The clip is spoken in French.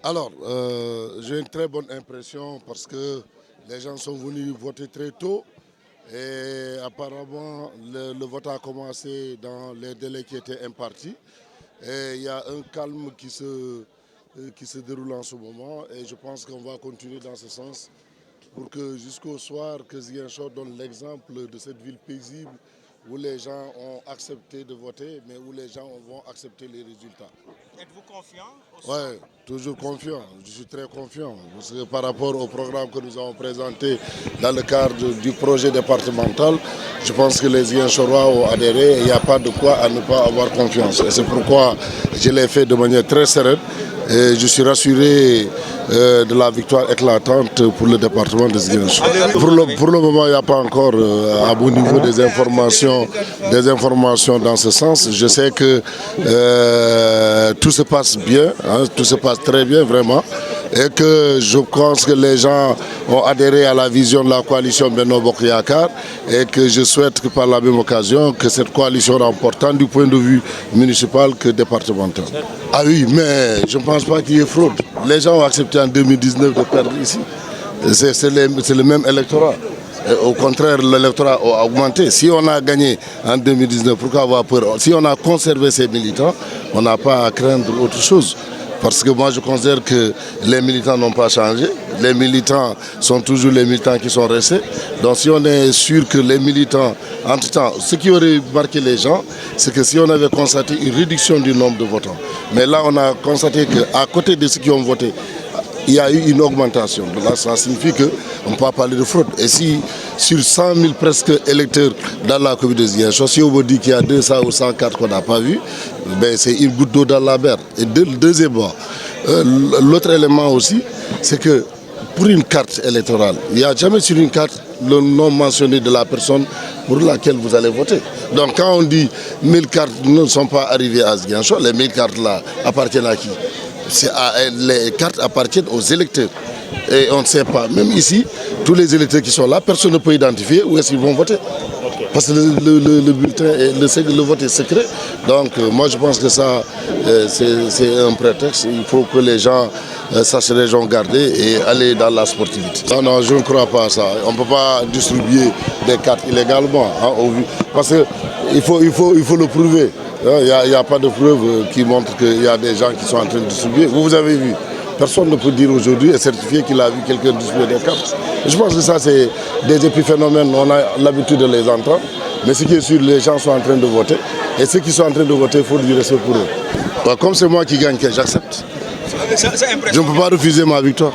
Alors, j'ai une très bonne impression parce que les gens sont venus voter très tôt et apparemment le vote a commencé dans les délais qui étaient impartis. Et il y a un calme qui se déroule en ce moment et je pense qu'on va continuer dans ce sens pour que jusqu'au soir, que Ziguinchor donne l'exemple de cette ville paisible où les gens ont accepté de voter, mais où les gens vont accepter les résultats. Êtes-vous confiant? Oui, toujours confiant. Je suis très confiant. Parce que par rapport au programme que nous avons présenté dans le cadre du projet départemental, je pense que les Ziguinchorois ont adhéré et il n'y a pas de quoi à ne pas avoir confiance. Et c'est pourquoi je l'ai fait de manière très sereine. Et je suis rassuré de la victoire éclatante pour le département de Ziguinchor. Pour le moment, il n'y a pas encore à bon niveau des informations dans ce sens. Je sais que tout se passe bien, hein, tout se passe très bien vraiment. Et que je pense que les gens ont adhéré à la vision de la coalition Benno Bokk Yakaar et que je souhaite que par la même occasion que cette coalition remporte tant du point de vue municipal que départemental. Ah oui, mais je ne pense pas qu'il y ait fraude. Les gens ont accepté en 2019 de perdre ici. C'est le même électorat. Et au contraire, l'électorat a augmenté. Si on a gagné en 2019, pourquoi avoir peur? Si on a conservé ses militants, on n'a pas à craindre autre chose. Parce que moi je considère que les militants n'ont pas changé, les militants sont toujours les militants qui sont restés. Donc si on est sûr que les militants, entre-temps, ce qui aurait marqué les gens, c'est que si on avait constaté une réduction du nombre de votants. Mais là on a constaté qu'à côté de ceux qui ont voté, il y a eu une augmentation. Donc là, ça signifie qu'on ne peut pas parler de fraude. Et si sur 100 000 presque électeurs dans la commune de Ziguinchor, si on me dit qu'il y a 200 ou 104 qu'on n'a pas vu, ben c'est une goutte d'eau dans la mer. Et deuxièmement, l'autre élément aussi, c'est que pour une carte électorale, il n'y a jamais sur une carte le nom mentionné de la personne pour laquelle vous allez voter. Donc quand on dit 1000 cartes ne sont pas arrivées à Ziguinchor, les 1000 cartes là appartiennent à qui? Les cartes appartiennent aux électeurs. Et on ne sait pas, même ici, tous les électeurs qui sont là, personne ne peut identifier où est-ce qu'ils vont voter. Parce que le bulletin, le vote est secret. Donc moi je pense que ça, c'est un prétexte. Il faut que les gens sachent les gens garder et aller dans la sportivité. Non, non, je ne crois pas à ça. On ne peut pas distribuer des cartes illégalement. Hein, parce qu'il faut le prouver. Il n'y a pas de preuve qui montre qu'il y a des gens qui sont en train de distribuer. Vous avez vu, personne ne peut dire aujourd'hui et certifier qu'il a vu quelqu'un distribuer des cartes. Je pense que ça, c'est des épiphénomènes, on a l'habitude de les entendre. Mais ce qui est sûr, les gens sont en train de voter. Et ceux qui sont en train de voter, il faut du respect pour eux. Comme c'est moi qui gagne, j'accepte. Je ne peux pas refuser ma victoire.